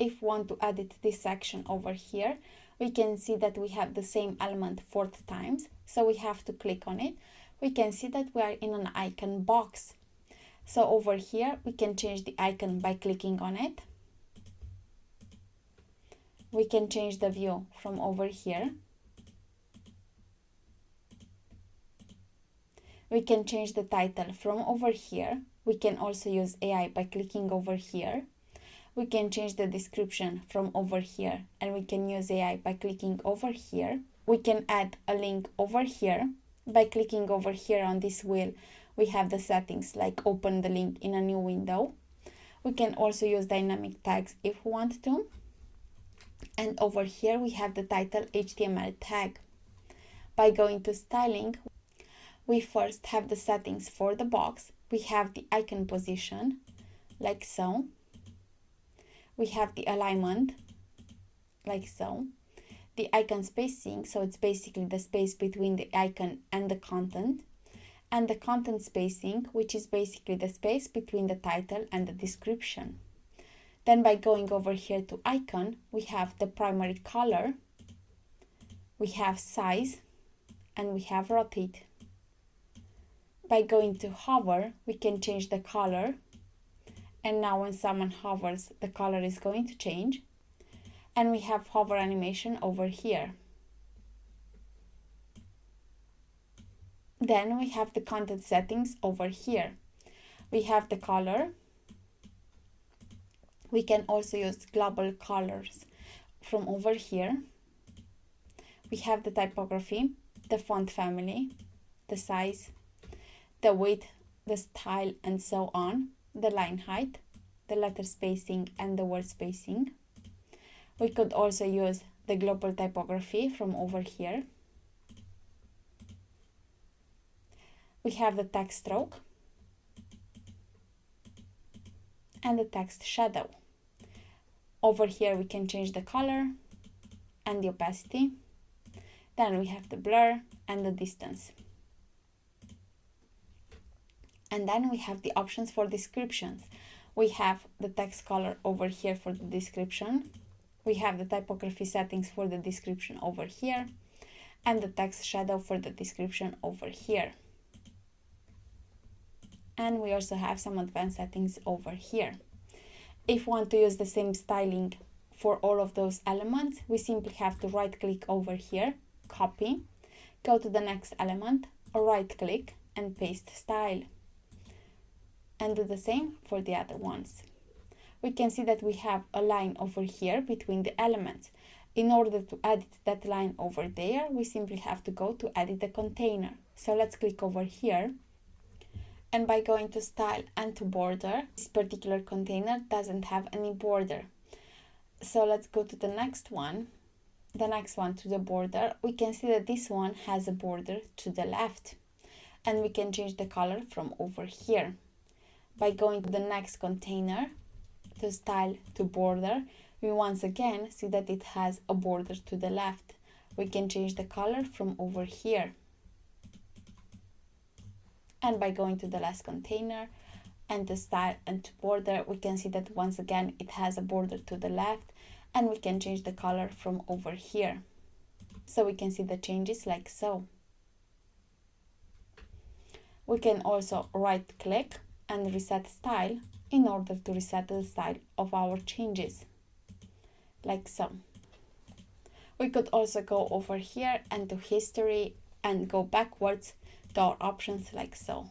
if we want to edit this section over here, we can see that we have the same element 4 times. So we have to click on it. We can see that we are in an icon box. So over here, we can change the icon by clicking on it. We can change the view from over here. We can change the title from over here. We can also use AI by clicking over here. We can change the description from over here, and we can use AI by clicking over here. We can add a link over here. By clicking over here on this wheel, we have the settings like open the link in a new window. We can also use dynamic tags if we want to. And over here we have the title HTML tag. By going to styling, we first have the settings for the box. We have the icon position, like so. We have the alignment, like so. The icon spacing, so it's basically the space between the icon and the content. And the content spacing, which is basically the space between the title and the description. Then by going over here to icon, we have the primary color, we have size, and we have rotate. By going to hover, we can change the color. And now when someone hovers, the color is going to change. And we have hover animation over here. Then we have the content settings over here. We have the color. We can also use global colors from over here. We have the typography, the font family, the size, the width, the style, and so on, the line height, the letter spacing, and the word spacing. We could also use the global typography from over here. We have the text stroke and the text shadow. Over here we can change the color and the opacity. Then we have the blur and the distance. And then we have the options for descriptions. We have the text color over here for the description. We have the typography settings for the description over here, and the text shadow for the description over here. And we also have some advanced settings over here. If we want to use the same styling for all of those elements, we simply have to right click over here, copy, go to the next element, right click and paste style. And do the same for the other ones. We can see that we have a line over here between the elements. In order to edit that line over there, we simply have to go to edit the container. So let's click over here. And by going to style and to border, this particular container doesn't have any border. So let's go to the next one to the border. We can see that this one has a border to the left. And we can change the color from over here. By going to the next container, to style to border, we once again see that it has a border to the left. We can change the color from over here. And by going to the last container and to style and to border, we can see that once again it has a border to the left, and we can change the color from over here. So we can see the changes like so. We can also right click and reset style in order to reset the style of our changes, like so. We could also go over here and to history and go backwards to our options like so.